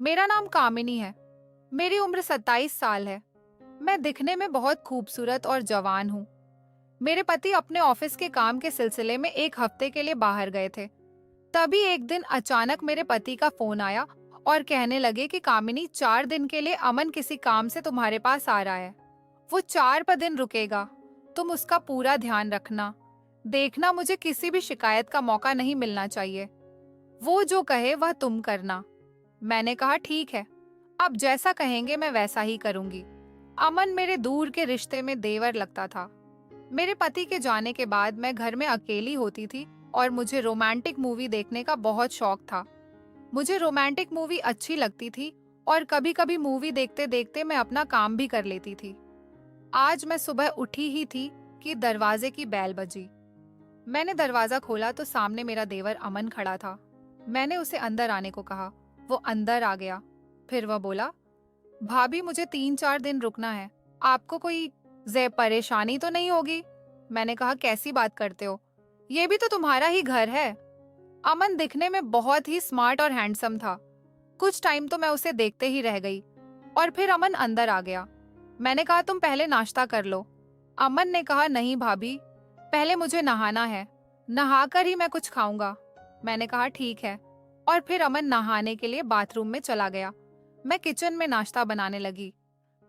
मेरा नाम कामिनी है। मेरी उम्र 27 साल है। मैं दिखने में बहुत खूबसूरत और जवान हूँ। मेरे पति अपने ऑफिस के काम के सिलसिले में एक हफ्ते के लिए बाहर गए थे। तभी एक दिन अचानक मेरे पति का फोन आया और कहने लगे कि कामिनी, 4 दिन के लिए अमन किसी काम से तुम्हारे पास आ रहा है। वो 4 दिन रुकेगा। तुम उसका पूरा ध्यान रखना। देखना, मुझे किसी भी शिकायत का मौका नहीं मिलना चाहिए। वो जो कहे वह तुम करना। मैंने कहा ठीक है, अब जैसा कहेंगे मैं वैसा ही करूंगी। अमन मेरे दूर के रिश्ते में देवर लगता था। मेरे पति के जाने के बाद मैं घर में अकेली होती थी और मुझे रोमांटिक मूवी देखने का बहुत शौक था। मुझे रोमांटिक मूवी अच्छी लगती थी और कभी-कभी मूवी देखते देखते मैं अपना काम भी कर लेती थी। आज मैं सुबह उठी ही थी कि दरवाजे की बेल बजी। मैंने दरवाजा खोला तो सामने मेरा देवर अमन खड़ा था। मैंने उसे अंदर आने को कहा। वो अंदर आ गया। फिर वह बोला, भाभी मुझे 3-4 दिन रुकना है। आपको कोई परेशानी तो नहीं होगी? मैंने कहा, कैसी बात करते हो? ये भी तो तुम्हारा ही घर है। अमन दिखने में बहुत ही स्मार्ट और हैंडसम था। कुछ टाइम तो मैं उसे देखते ही रह गई और फिर अमन अंदर आ गया। मैंने कहा, तुम पहले नाश्ता कर लो। अमन ने कहा, नहीं भाभी, पहले मुझे नहाना है। नहाकर ही मैं कुछ खाऊंगा। मैंने कहा ठीक है, और फिर अमन नहाने के लिए बाथरूम में चला गया। मैं किचन में नाश्ता बनाने लगी।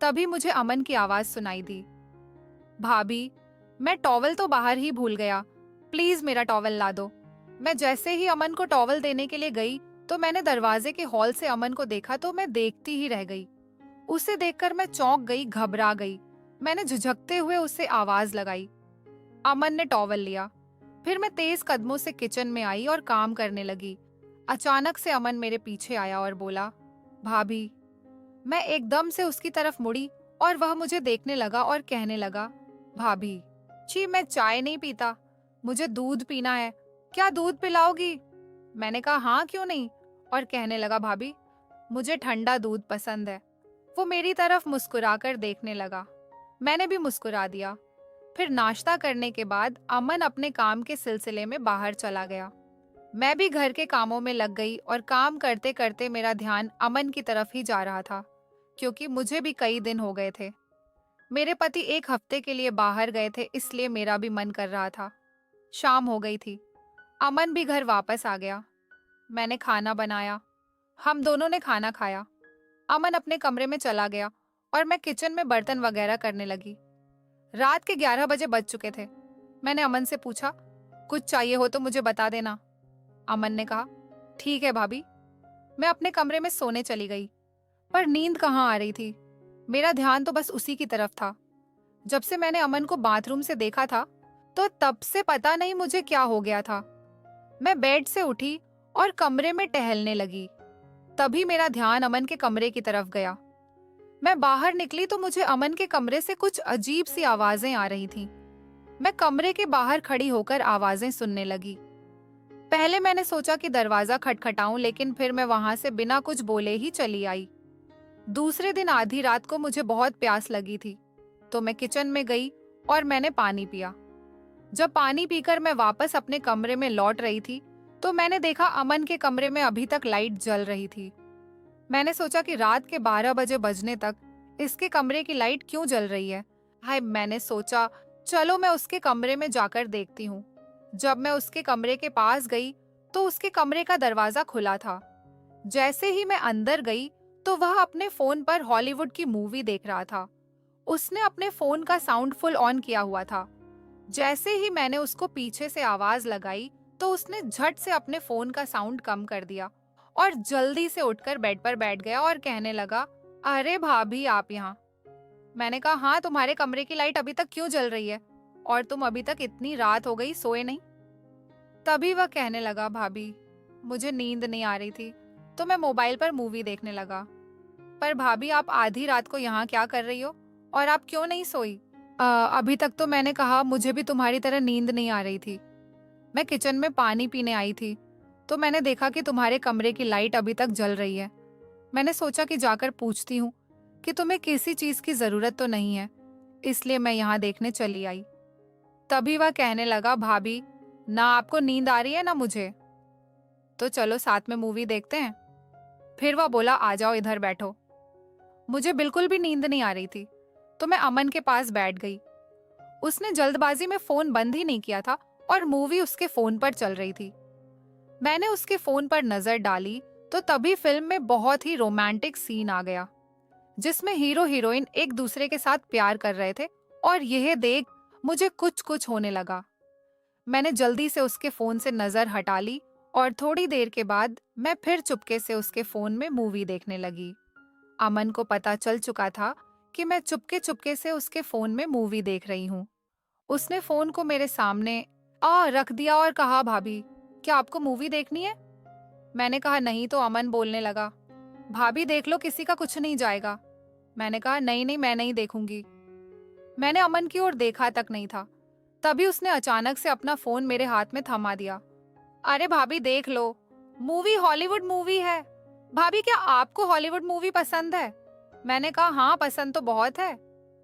तभी मुझे अमन की आवाज सुनाई दी, भाभी, मैं टॉवल तो बाहर ही भूल गया, प्लीज मेरा टॉवल ला दो। मैं जैसे ही अमन को टॉवल देने के लिए गई तो मैंने दरवाजे के हॉल से अमन को देखा तो मैं देखती ही रह गई। उसे देखकर मैं चौंक गई, घबरा गई। मैंने झिझकते हुए उससे आवाज लगाई। अमन ने टॉवल लिया। फिर मैं तेज कदमों से किचन में आई और काम करने लगी। अचानक से अमन मेरे पीछे आया और बोला, भाभी। मैं एकदम से उसकी तरफ मुड़ी और वह मुझे देखने लगा और कहने लगा, भाभी, छी, मैं चाय नहीं पीता, मुझे दूध पीना है, क्या दूध पिलाओगी? मैंने कहा हाँ, क्यों नहीं। और कहने लगा, भाभी, मुझे ठंडा दूध पसंद है। वो मेरी तरफ मुस्कुराकर देखने लगा। मैंने भी मुस्कुरा दिया। फिर नाश्ता करने के बाद अमन अपने काम के सिलसिले में बाहर चला गया। मैं भी घर के कामों में लग गई और काम करते करते मेरा ध्यान अमन की तरफ ही जा रहा था, क्योंकि मुझे भी कई दिन हो गए थे। मेरे पति एक हफ्ते के लिए बाहर गए थे, इसलिए मेरा भी मन कर रहा था। शाम हो गई थी। अमन भी घर वापस आ गया। मैंने खाना बनाया। हम दोनों ने खाना खाया। अमन अपने कमरे में चला गया और मैं किचन में बर्तन वगैरह करने लगी। रात के 11 बजे बज चुके थे। मैंने अमन से पूछा, कुछ चाहिए हो तो मुझे बता देना। अमन ने कहा, ठीक है भाभी। मैं अपने कमरे में सोने चली गई, पर नींद कहाँ आ रही थी। मेरा ध्यान तो बस उसी की तरफ था। जब से मैंने अमन को बाथरूम से देखा था, तो तब से पता नहीं मुझे क्या हो गया था। मैं बेड से उठी और कमरे में टहलने लगी। तभी मेरा ध्यान अमन के कमरे की तरफ गया। मैं बाहर निकली तो मुझे अमन के कमरे से कुछ अजीब सी आवाजें आ रही थीं। मैं कमरे के बाहर खड़ी होकर आवाजें सुनने लगी। पहले मैंने सोचा कि दरवाजा खटखटाऊं, लेकिन फिर मैं वहां से बिना कुछ बोले ही चली आई। दूसरे दिन आधी रात को मुझे बहुत प्यास लगी थी, तो मैं किचन में गई और मैंने पानी पिया। जब पानी पीकर मैं वापस अपने कमरे में लौट रही थी, तो मैंने देखा अमन के कमरे में अभी तक लाइट जल रही थी। मैंने सोचा कि रात के 12 बजे बजने तक इसके कमरे की लाइट क्यों जल रही है। हाय, मैंने सोचा, चलो मैं उसके कमरे में जाकर देखती हूँ। जब मैं उसके कमरे के पास गई तो उसके कमरे का दरवाजा खुला था। जैसे ही मैं अंदर गई तो वह अपने फोन पर हॉलीवुड की मूवी देख रहा था। उसने अपने फोन का साउंड फुल ऑन किया हुआ था। जैसे ही मैंने उसको पीछे से आवाज लगाई तो उसने झट से अपने फोन का साउंड कम कर दिया और जल्दी से उठकर बेड पर बैठ गया और कहने लगा, अरे भाभी, आप यहाँ? मैंने कहा हाँ, तुम्हारे कमरे की लाइट अभी तक क्यों जल रही है? और तुम अभी तक इतनी रात हो गई सोए नहीं? तभी वह कहने लगा, भाभी, मुझे नींद नहीं आ रही थी तो मैं मोबाइल पर मूवी देखने लगा। पर भाभी, आप आधी रात को यहाँ क्या कर रही हो और आप क्यों नहीं सोई? अभी तक तो मैंने कहा मुझे भी तुम्हारी तरह नींद नहीं आ रही थी। मैं किचन में पानी पीने आई थी तो मैंने देखा कि तुम्हारे कमरे की लाइट अभी तक जल रही है। मैंने सोचा कि जाकर पूछती हूँ कि तुम्हें किसी चीज की जरूरत तो नहीं है, इसलिए मैं यहाँ देखने चली आई। तभी वह कहने लगा, भाभी, ना आपको नींद आ रही है ना मुझे, तो चलो साथ में मूवी देखते हैं। फिर वह बोला, आ जाओ इधर बैठो। मुझे बिल्कुल भी नींद नहीं आ रही थी, तो मैं अमन के पास बैठ गई। उसने जल्दबाजी में फोन बंद ही नहीं किया था और मूवी उसके फोन पर चल रही थी। मैंने उसके फोन पर नजर डाली तो तभी फिल्म में बहुत ही रोमांटिक सीन आ गया, जिसमें हीरो हीरोइन एक दूसरे के साथ प्यार कर रहे थे और यह देख मुझे कुछ कुछ होने लगा। मैंने जल्दी से उसके फोन से नजर हटा ली और थोड़ी देर के बाद मैं फिर चुपके से उसके फोन में मूवी देखने लगी। अमन को पता चल चुका था कि मैं चुपके चुपके से उसके फोन में मूवी देख रही हूँ। उसने फोन को मेरे सामने रख दिया और कहा, भाभी क्या आपको मूवी देखनी है? मैंने कहा नहीं। तो अमन बोलने लगा, भाभी देख लो, किसी का कुछ नहीं जाएगा। मैंने कहा नहीं नहीं, मैं नहीं देखूंगी। मैंने अमन की ओर देखा तक नहीं था, तभी उसने अचानक से अपना फोन मेरे हाथ में थमा दिया। अरे भाभी देख लो, मूवी हॉलीवुड मूवी है। भाभी क्या आपको हॉलीवुड मूवी पसंद है? मैंने कहा हाँ, पसंद तो बहुत है।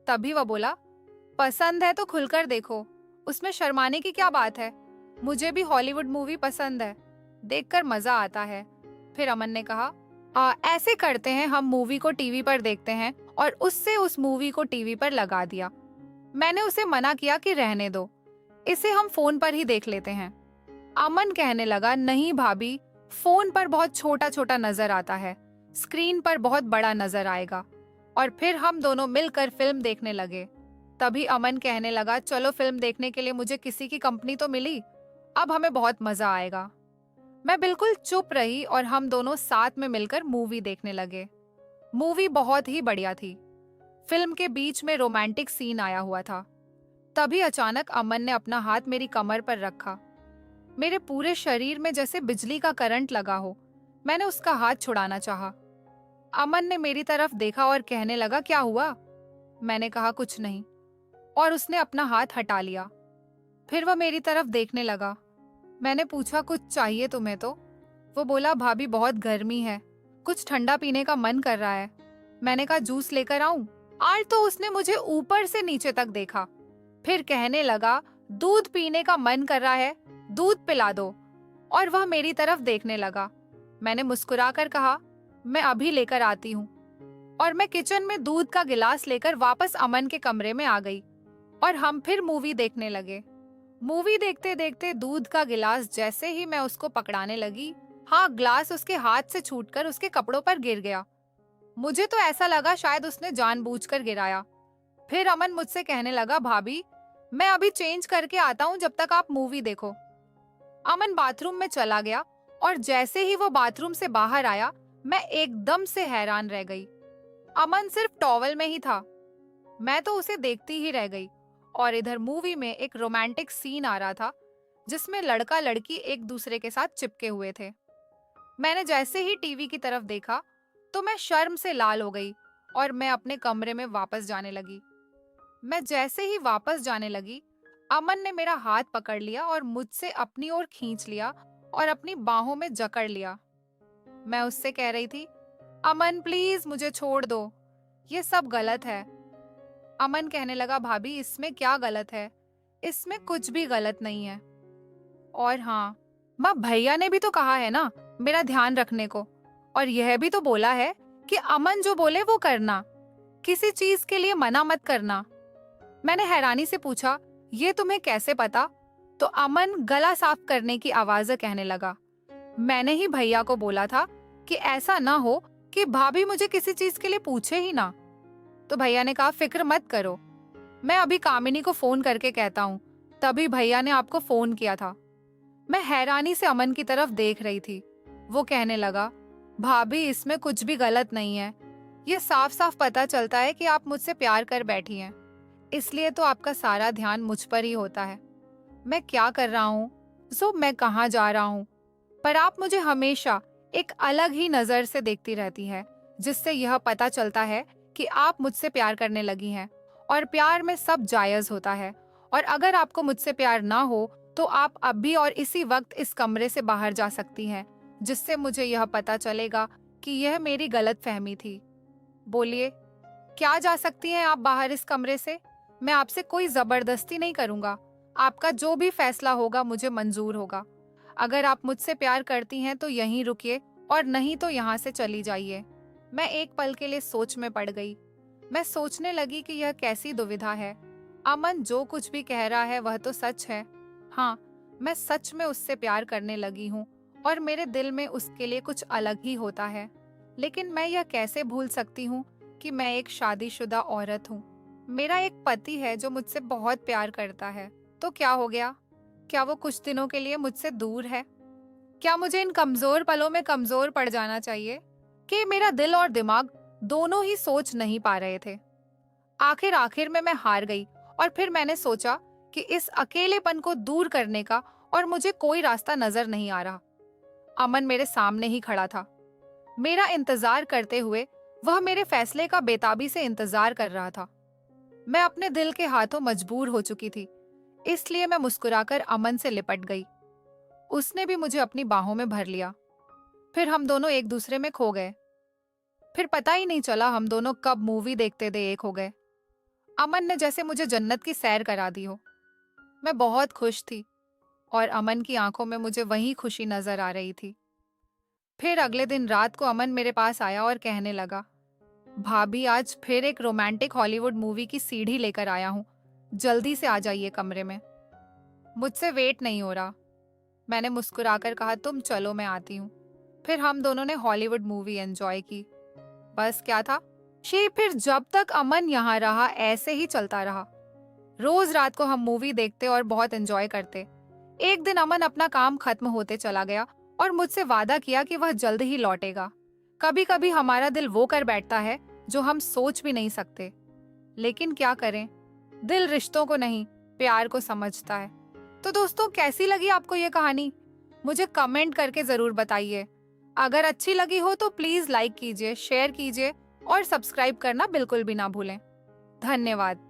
तभी वह बोला, पसंद है तो खुलकर देखो, उसमें शर्माने की क्या बात है। मुझे भी हॉलीवुड मूवी पसंद है, देखकर मजा आता है। फिर अमन ने कहा, ऐसे करते हैं, हम मूवी को टीवी पर देखते हैं, और उससे उस मूवी को टीवी पर लगा दिया। मैंने उसे मना किया कि रहने दो, इसे हम फोन पर ही देख लेते हैं। अमन कहने लगा, नहीं भाभी, फोन पर बहुत छोटा छोटा नजर आता है, स्क्रीन पर बहुत बड़ा नजर आएगा। और फिर हम दोनों मिलकर फिल्म देखने लगे। तभी अमन कहने लगा, चलो फिल्म देखने के लिए मुझे किसी की कंपनी तो मिली, अब हमें बहुत मजा आएगा। मैं बिल्कुल चुप रही और हम दोनों साथ में मिलकर मूवी देखने लगे। मूवी बहुत ही बढ़िया थी। फिल्म के बीच में रोमांटिक सीन आया हुआ था। तभी अचानक अमन ने अपना हाथ मेरी कमर पर रखा। मेरे पूरे शरीर में जैसे बिजली का करंट लगा हो। मैंने उसका हाथ छुड़ाना चाहा। अमन ने मेरी तरफ देखा और कहने लगा, क्या हुआ? मैंने कहा कुछ नहीं, और उसने अपना हाथ हटा लिया। फिर वह मेरी तरफ देखने लगा। मैंने पूछा, कुछ चाहिए तुम्हें? तो वो बोला, भाभी बहुत गर्मी है, कुछ ठंडा पीने का मन कर रहा है। मैंने कहा जूस लेकर आऊं? आज तो उसने मुझे ऊपर से नीचे तक देखा, फिर कहने लगा, दूध पीने का मन कर रहा है, दूध पिला दो। और वह मेरी तरफ देखने लगा। मैंने मुस्कुराकर कहा, मैं अभी लेकर आती हूँ। और मैं किचन में दूध का गिलास लेकर वापस अमन के कमरे में आ गई और हम फिर मूवी देखने लगे। मूवी देखते देखते दूध का गिलास जैसे ही मैं उसको पकड़ाने लगी, ग्लास उसके हाथ से छूटकर उसके कपड़ों पर गिर गया। मुझे तो ऐसा लगा शायद उसने जानबूझकर गिराया। फिर अमन मुझसे कहने लगा, भाभी मैं अभी चेंज करके आता हूँ, जब तक आप मूवी देखो। अमन बाथरूम में चला गया और जैसे ही वो बाथरूम से बाहर आया, मैं एकदम से हैरान रह गई। अमन सिर्फ टॉवल में ही था। मैं तो उसे देखती ही रह गई। और इधर मूवी में एक रोमांटिक सीन आ रहा था, जिसमें लड़का लड़की एक दूसरे के साथ चिपके हुए थे। मैंने जैसे ही टीवी की तरफ देखा तो मैं शर्म से लाल हो गई और मैं अपने कमरे में वापस जाने लगी। मैं जैसे ही वापस जाने लगी, अमन ने मेरा हाथ पकड़ लिया और मुझसे अपनी ओर खींच लिया और अपनी बाहों में जकड़ लिया। मैं उससे कह रही थी, अमन प्लीज मुझे छोड़ दो, ये सब गलत है। अमन कहने लगा, भाभी इसमें क्या गलत है? इसमें कुछ भी गलत नहीं है। और हाँ, माँ भैया ने भी तो कहा है ना मेरा ध्यान रखने को, और यह भी तो बोला है कि अमन जो बोले वो करना, किसी चीज के लिए मना मत करना। मैंने हैरानी से पूछा, ये तुम्हें कैसे पता? तो अमन गला साफ करने की आवाज से कहने लगा, मैंने ही भैया को बोला था कि ऐसा ना हो कि भाभी मुझे किसी चीज के लिए पूछे ही ना। तो भैया ने कहा, फिक्र मत करो, मैं अभी कामिनी को फोन करके कहता हूँ। तभी भैया ने आपको फोन किया था। मैं हैरानी से अमन की तरफ देख रही थी। वो कहने लगा, भाभी इसमें कुछ भी गलत नहीं है, ये साफ साफ पता चलता है कि आप मुझसे प्यार कर बैठी हैं, इसलिए तो आपका सारा ध्यान मुझ पर ही होता है। मैं क्या कर रहा हूँ, मैं कहाँ जा रहा हूँ, पर आप मुझे हमेशा एक अलग ही नजर से देखती रहती है, जिससे यह पता चलता है कि आप मुझसे प्यार करने लगी हैं। और प्यार में सब जायज होता है, और अगर आपको मुझसे प्यार ना हो तो आप अब भी और इसी वक्त इस कमरे से बाहर जा सकती हैं, जिससे मुझे यह पता चलेगा कि यह मेरी गलत फहमी थी। बोलिए, क्या जा सकती हैं आप बाहर इस कमरे से? मैं आपसे कोई जबरदस्ती नहीं करूंगा, आपका जो भी फैसला होगा मुझे मंजूर होगा। अगर आप मुझसे प्यार करती हैं तो यहीं रुकिए और नहीं तो यहाँ से चली जाइए। मैं एक पल के लिए सोच में पड़ गई। मैं सोचने लगी कि यह कैसी दुविधा है। अमन जो कुछ भी कह रहा है वह तो सच है। हाँ, मैं सच में उससे प्यार करने लगी हूँ और मेरे दिल में उसके लिए कुछ अलग ही होता है। लेकिन मैं यह कैसे भूल सकती हूँ कि मैं एक शादीशुदा औरत हूँ। मेरा एक पति है जो मुझसे बहुत प्यार करता है। तो क्या हो गया? क्या वो कुछ दिनों के लिए मुझसे दूर है? क्या मुझे इन कमजोर पलों में कमजोर पड़ जाना चाहिए कि मेरा दिल और दिमाग दोनों ही सोच नहीं पा रहे थे? आखिर आखिर में मैं हार गई और फिर मैंने सोचा कि इस अकेलेपन को दूर करने का और मुझे कोई रास्ता नजर नहीं आ रहा। अमन मेरे सामने ही खड़ा था, मेरा इंतजार करते हुए। वह मेरे फैसले का बेताबी से इंतजार कर रहा था। मैं अपने दिल के हाथों मजबूर हो चुकी थी, इसलिए मैं मुस्कुराकर अमन से लिपट गई। उसने भी मुझे अपनी बाहों में भर लिया। फिर हम दोनों एक दूसरे में खो गए। फिर पता ही नहीं चला हम दोनों कब मूवी देखते दे एक हो गए। अमन ने जैसे मुझे जन्नत की सैर करा दी हो। मैं बहुत खुश थी और अमन की आंखों में मुझे वही खुशी नजर आ रही थी। फिर अगले दिन रात को अमन मेरे पास आया और कहने लगा, भाभी आज फिर एक रोमांटिक हॉलीवुड मूवी की सीडी लेकर आया हूँ, जल्दी से आ जाइए कमरे में। मुझसे वेट नहीं हो रहा। मैंने मुस्कुराकर कहा, तुम चलो मैं आती हूँ। फिर हम दोनों ने हॉलीवुड मूवी एंजॉय की। बस क्या था, फिर जब तक अमन यहाँ रहा ऐसे ही चलता रहा। रोज रात को हम मूवी देखते और बहुत एंजॉय करते। एक दिन अमन अपना काम खत्म होते चला गया और मुझसे वादा किया कि वह जल्द ही लौटेगा। कभी कभी हमारा दिल वो कर बैठता है जो हम सोच भी नहीं सकते। लेकिन क्या करें, दिल रिश्तों को नहीं, प्यार को समझता है। तो दोस्तों, कैसी लगी आपको ये कहानी? मुझे कमेंट करके जरूर बताइए। अगर अच्छी लगी हो तो प्लीज लाइक कीजिए, शेयर कीजिए और सब्सक्राइब करना बिल्कुल भी ना भूलें। धन्यवाद।